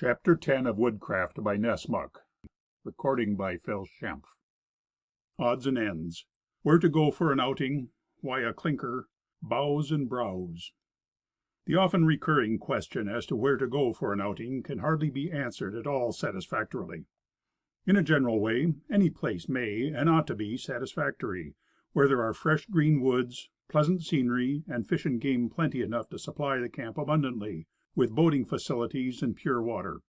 Chapter 10 of Woodcraft by Nessmuk. Recording by Phil Schempf. Odds and ends. Where to go for an outing. Why a clinker. Boughs and browse. The often recurring question as to where to go for an outing can hardly be answered at all satisfactorily. In a general way, any place may and ought to be satisfactory, where there are fresh green woods, pleasant scenery, and fish and game plenty enough to supply the camp abundantly, with boating facilities and pure water.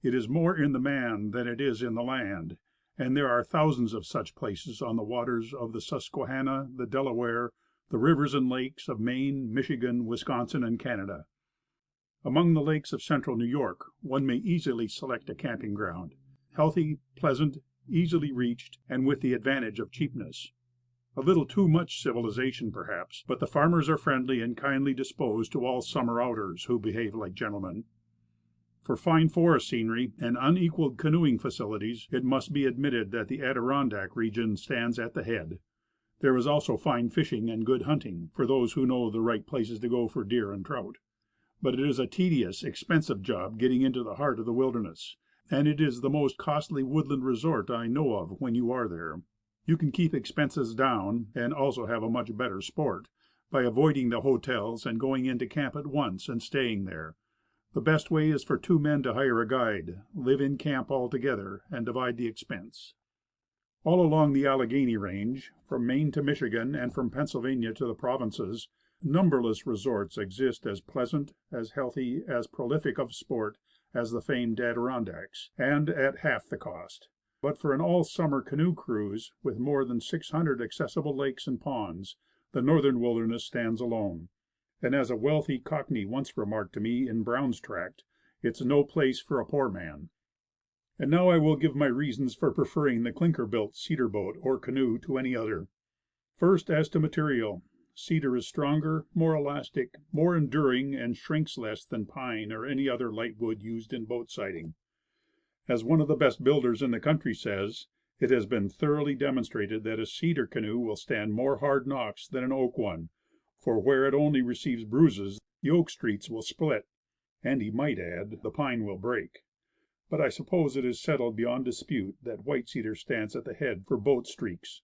It is more in the man than it is in the land, and there are thousands of such places on the waters of the Susquehanna, the Delaware, the rivers and lakes of Maine, Michigan, Wisconsin, and Canada. Among the lakes of central New York one may easily select a camping ground, healthy, pleasant, easily reached, and with the advantage of cheapness. A little too much civilization, perhaps, but the farmers are friendly and kindly disposed to all summer outers who behave like gentlemen. For fine forest scenery and unequaled canoeing facilities, it must be admitted that the Adirondack region stands at the head. There is also fine fishing and good hunting, for those who know the right places to go for deer and trout. But it is a tedious, expensive job getting into the heart of the wilderness, and it is the most costly woodland resort I know of when you are there. You can keep expenses down, and also have a much better sport, by avoiding the hotels and going into camp at once and staying there. The best way is for two men to hire a guide, live in camp all together, and divide the expense. All along the Allegheny range, from Maine to Michigan, and from Pennsylvania to the provinces, numberless resorts exist as pleasant, as healthy, as prolific of sport as the famed Adirondacks, and at half the cost. But for an all-summer canoe cruise, with more than 600 accessible lakes and ponds, the northern wilderness stands alone. And as a wealthy Cockney once remarked to me in Brown's Tract, it's no place for a poor man. And now I will give my reasons for preferring the clinker-built cedar boat or canoe to any other. First, as to material. Cedar is stronger, more elastic, more enduring, and shrinks less than pine or any other light wood used in boat siding. As one of the best builders in the country says, it has been thoroughly demonstrated that a cedar canoe will stand more hard knocks than an oak one, for where it only receives bruises, the oak streets will split, and he might add, the pine will break. But I suppose it is settled beyond dispute that white cedar stands at the head for boat streaks.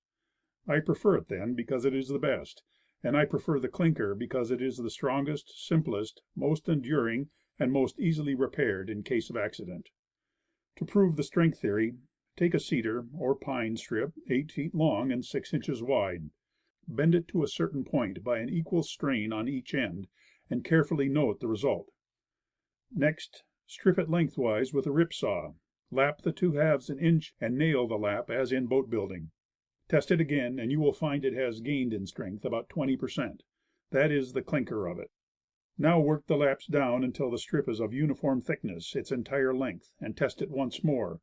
I prefer it then, because it is the best, and I prefer the clinker because it is the strongest, simplest, most enduring, and most easily repaired in case of accident. To prove the strength theory, take a cedar or pine strip 8 feet long and 6 inches wide. Bend it to a certain point by an equal strain on each end, and carefully note the result. Next, strip it lengthwise with a rip saw. Lap the two halves an inch, and nail the lap as in boat building. Test it again, and you will find it has gained in strength about 20%. That is the clinker of it. Now work the laps down until the strip is of uniform thickness its entire length, and test it once more.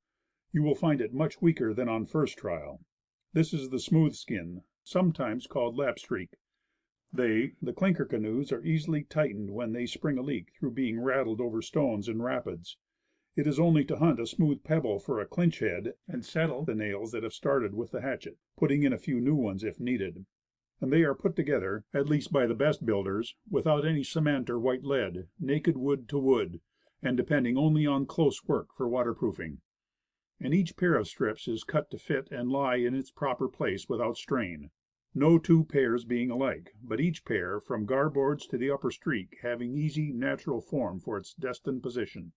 You will find it much weaker than on first trial. This is the smooth skin, sometimes called lap streak. The clinker canoes, are easily tightened when they spring a leak through being rattled over stones in rapids. It is only to hunt a smooth pebble for a clinch head, and settle the nails that have started with the hatchet, putting in a few new ones if needed. And they are put together, at least by the best builders, without any cement or white lead, naked wood to wood, and depending only on close work for waterproofing. And each pair of strips is cut to fit and lie in its proper place without strain. No two pairs being alike, but each pair, from garboards to the upper streak, having easy, natural form for its destined position.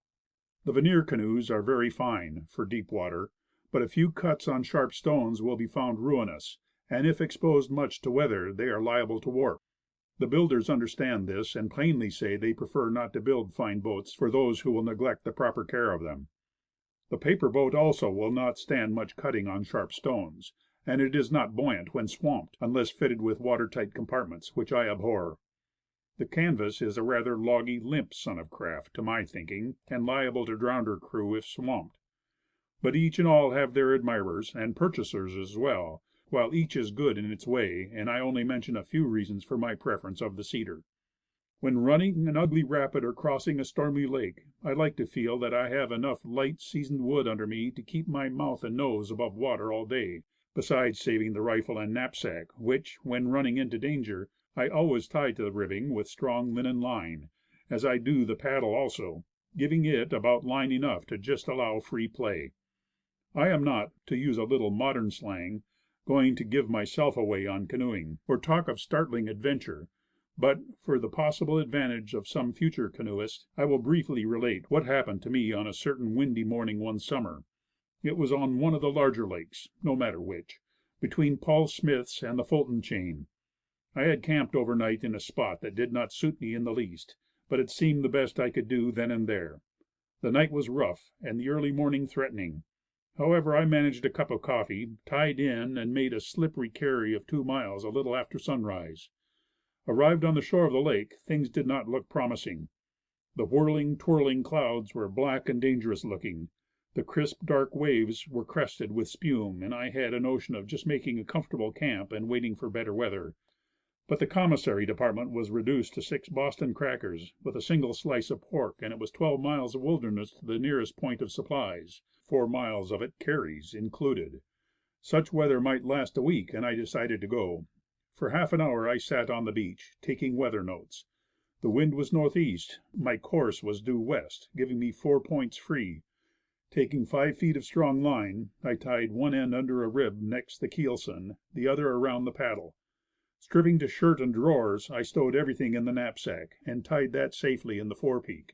The veneer canoes are very fine, for deep water, but a few cuts on sharp stones will be found ruinous, and if exposed much to weather they are liable to warp. The builders understand this, and plainly say they prefer not to build fine boats for those who will neglect the proper care of them. The paper boat also will not stand much cutting on sharp stones, and it is not buoyant when swamped, unless fitted with water-tight compartments, which I abhor. The canvas is a rather loggy, limp son of craft, to my thinking, and liable to drown her crew if swamped. But each and all have their admirers, and purchasers as well, while each is good in its way, and I only mention a few reasons for my preference of the cedar. When running an ugly rapid or crossing a stormy lake, I like to feel that I have enough light, seasoned wood under me to keep my mouth and nose above water all day, besides saving the rifle and knapsack, which, when running into danger, I always tie to the ribbing with strong linen line, as I do the paddle also. giving it about line enough to just allow free play. I am not, to use a little modern slang, going to give myself away on canoeing, or talk of startling adventure, but, for the possible advantage of some future canoeist, I will briefly relate what happened to me on a certain windy morning one summer. It was on one of the larger lakes, no matter which, between Paul Smith's and the Fulton chain. I had camped overnight in a spot that did not suit me in the least, but it seemed the best I could do then and there. The night was rough, and the early morning threatening. However, I managed a cup of coffee, tied in, and made a slippery carry of 2 miles a little after sunrise. Arrived on the shore of the lake, things did not look promising. The whirling, twirling clouds were black and dangerous looking. The crisp, dark waves were crested with spume, and I had a notion of just making a comfortable camp and waiting for better weather. But the commissary department was reduced to 6 Boston crackers, with a single slice of pork, and it was 12 miles of wilderness to the nearest point of supplies, 4 miles of it carries included. Such weather might last a week, and I decided to go. For half an hour I sat on the beach, taking weather notes. The wind was northeast. My course was due west, giving me 4 points free. Taking 5 feet of strong line, I tied one end under a rib next the keelson, the other around the paddle. Stripping to shirt and drawers, I stowed everything in the knapsack, and tied that safely in the forepeak.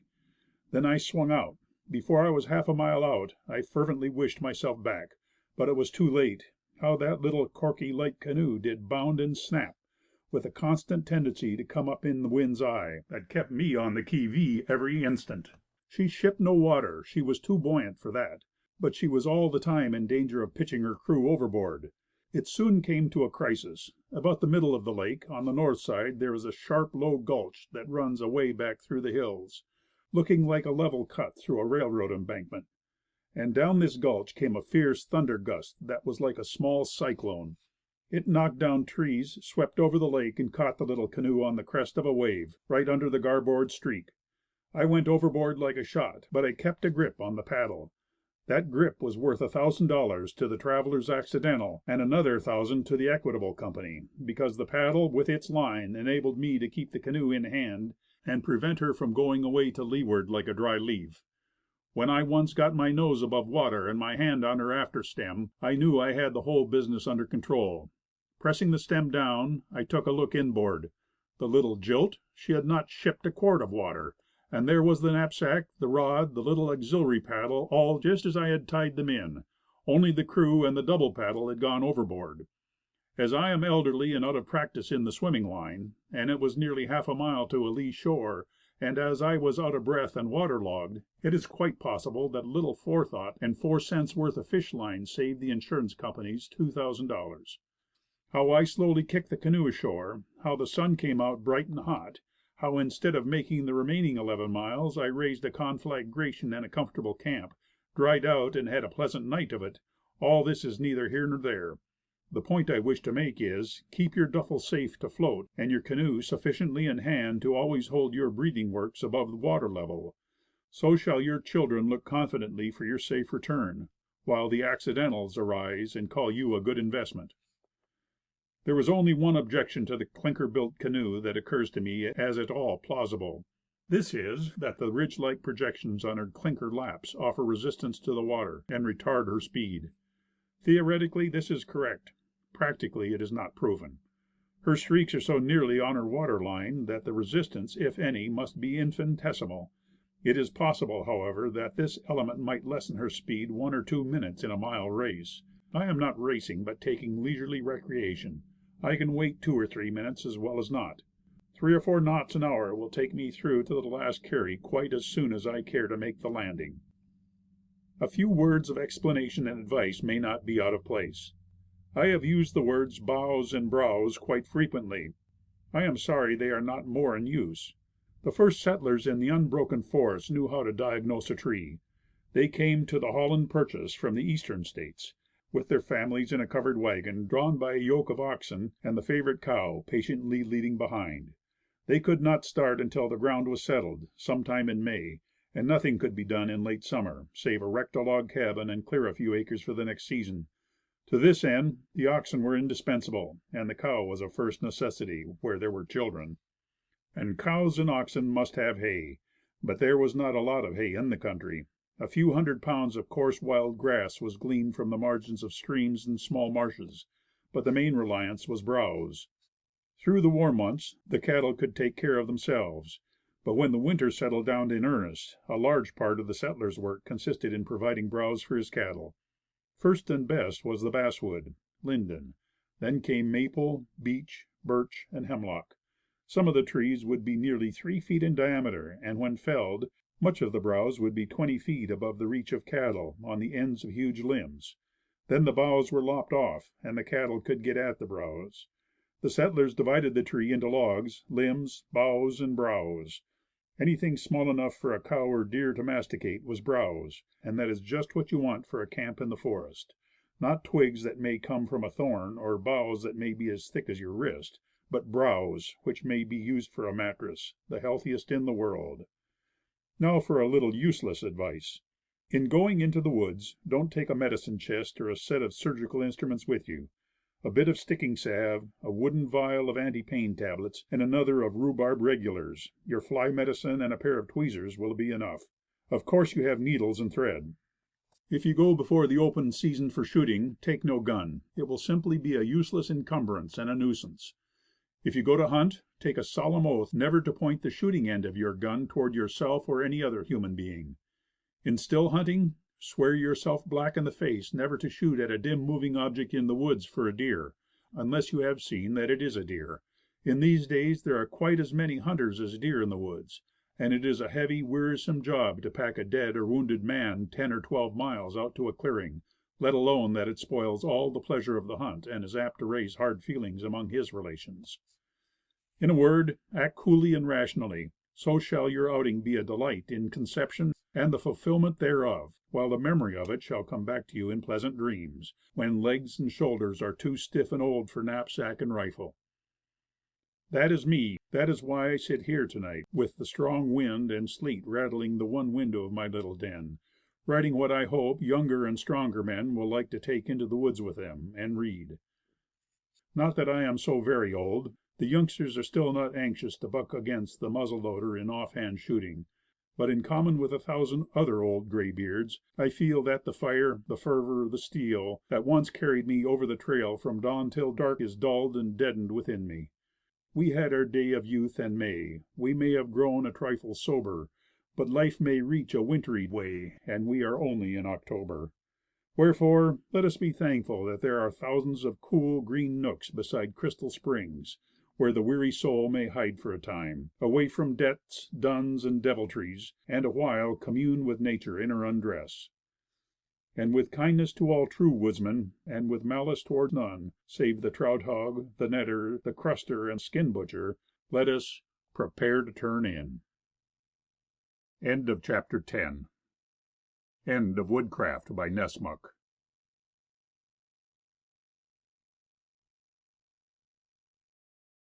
Then I swung out. Before I was half a mile out, I fervently wished myself back, but it was too late. How that little corky light canoe did bound and snap, with a constant tendency to come up in the wind's eye, that kept me on the qui vive every instant. She shipped no water, she was too buoyant for that, but she was all the time in danger of pitching her crew overboard. It soon came to a crisis. About the middle of the lake, on the north side, there is a sharp, low gulch that runs away back through the hills, looking like a level cut through a railroad embankment. And down this gulch came a fierce thunder gust that was like a small cyclone. It knocked down trees, swept over the lake, and caught the little canoe on the crest of a wave, right under the garboard streak. I went overboard like a shot, but I kept a grip on the paddle. That grip was worth $1,000 to the Travelers Accidental, and another 1,000 to the Equitable Company, because the paddle, with its line, enabled me to keep the canoe in hand and prevent her from going away to leeward like a dry leaf. When I once got my nose above water and my hand on her after stem, I knew I had the whole business under control. Pressing the stem down, I took a look inboard. The little jilt! She had not shipped a quart of water. And there was the knapsack, the rod, the little auxiliary paddle, all just as I had tied them in. Only the crew and the double paddle had gone overboard. As I am elderly and out of practice in the swimming line, and it was nearly half a mile to a lee shore, and as I was out of breath and waterlogged, it is quite possible that a little forethought and 4 cents worth of fish line saved the insurance companies $2,000. How I slowly kicked the canoe ashore, how the sun came out bright and hot, how instead of making the remaining 11 miles I raised a conflagration and a comfortable camp, dried out and had a pleasant night of it, all this is neither here nor there. The point I wish to make is, keep your duffel safe to float, and your canoe sufficiently in hand to always hold your breathing works above water level. So shall your children look confidently for your safe return, while the accidentals arise and call you a good investment. There is only one objection to the clinker built canoe that occurs to me as at all plausible. This is, that the ridge like projections on her clinker laps offer resistance to the water, and retard her speed. Theoretically, this is correct. Practically, it is not proven. Her streaks are so nearly on her water line that the resistance, if any, must be infinitesimal. It is possible, however, that this element might lessen her speed 1 or 2 minutes in a mile race. I am not racing, but taking leisurely recreation. I can wait 2 or 3 minutes as well as not. 3 or 4 knots an hour will take me through to the last carry quite as soon as I care to make the landing. A few words of explanation and advice may not be out of place. I have used the words boughs and browse quite frequently. I am sorry they are not more in use. The first settlers in the unbroken forest knew how to diagnose a tree. They came to the Holland Purchase from the eastern states, with their families in a covered wagon, drawn by a yoke of oxen, and the favorite cow patiently leading behind. They could not start until the ground was settled, sometime in May, and nothing could be done in late summer, save erect a log cabin and clear a few acres for the next season. To this end, the oxen were indispensable, and the cow was a first necessity where there were children. And cows and oxen must have hay. But there was not a lot of hay in the country. A few 100 pounds of coarse wild grass was gleaned from the margins of streams and small marshes, but the main reliance was browse. Through the warm months the cattle could take care of themselves, but when the winter settled down in earnest, a large part of the settler's work consisted in providing browse for his cattle. First and best was the basswood (linden). Then came maple, beech, birch, and hemlock. Some of the trees would be nearly 3 feet in diameter, and when felled, much of the browse would be 20 feet above the reach of cattle, on the ends of huge limbs. Then the boughs were lopped off, and the cattle could get at the browse. The settlers divided the tree into logs, limbs, boughs, and browse. Anything small enough for a cow or deer to masticate was browse, and that is just what you want for a camp in the forest. Not twigs that may come from a thorn, or boughs that may be as thick as your wrist, but browse which may be used for a mattress, the healthiest in the world. Now for a little useless advice. In going into the woods, don't take a medicine chest or a set of surgical instruments with you. A bit of sticking salve, a wooden vial of anti pain tablets, and another of rhubarb regulars, your fly medicine, and a pair of tweezers will be enough. Of course you have needles and thread. If you go before the open season for shooting, take no gun. It will simply be a useless encumbrance and a nuisance. If you go to hunt, take a solemn oath never to point the shooting end of your gun toward yourself or any other human being. In still hunting, swear yourself black in the face never to shoot at a dim moving object in the woods for a deer, unless you have seen that it is a deer. In these days there are quite as many hunters as deer in the woods, and it is a heavy, wearisome job to pack a dead or wounded man 10 or 12 miles out to a clearing, let alone that it spoils all the pleasure of the hunt, and is apt to raise hard feelings among his relations. In a word, act coolly and rationally. So shall your outing be a delight in conception and the fulfillment thereof, while the memory of it shall come back to you in pleasant dreams, when legs and shoulders are too stiff and old for knapsack and rifle. That is me. That is why I sit here to night, with the strong wind and sleet rattling the one window of my little den, writing what I hope younger and stronger men will like to take into the woods with them, and read. Not that I am so very old. The youngsters are still not anxious to buck against the muzzle loader in off hand shooting. But in common with 1,000 other old graybeards, I feel that the fire, the fervor, the steel, that once carried me over the trail from dawn till dark is dulled and deadened within me. We had our day of youth and May. We may have grown a trifle sober, but life may reach a wintry way, and we are only in October. Wherefore, let us be thankful that there are thousands of cool, green nooks beside crystal springs, where the weary soul may hide for a time, away from debts, duns, and deviltries, and awhile commune with nature in her undress. And with kindness to all true woodsmen, and with malice toward none, save the trout hog, the netter, the cruster, and skin butcher, let us prepare to turn in. End of Chapter 10. End of Woodcraft by Nessmuk.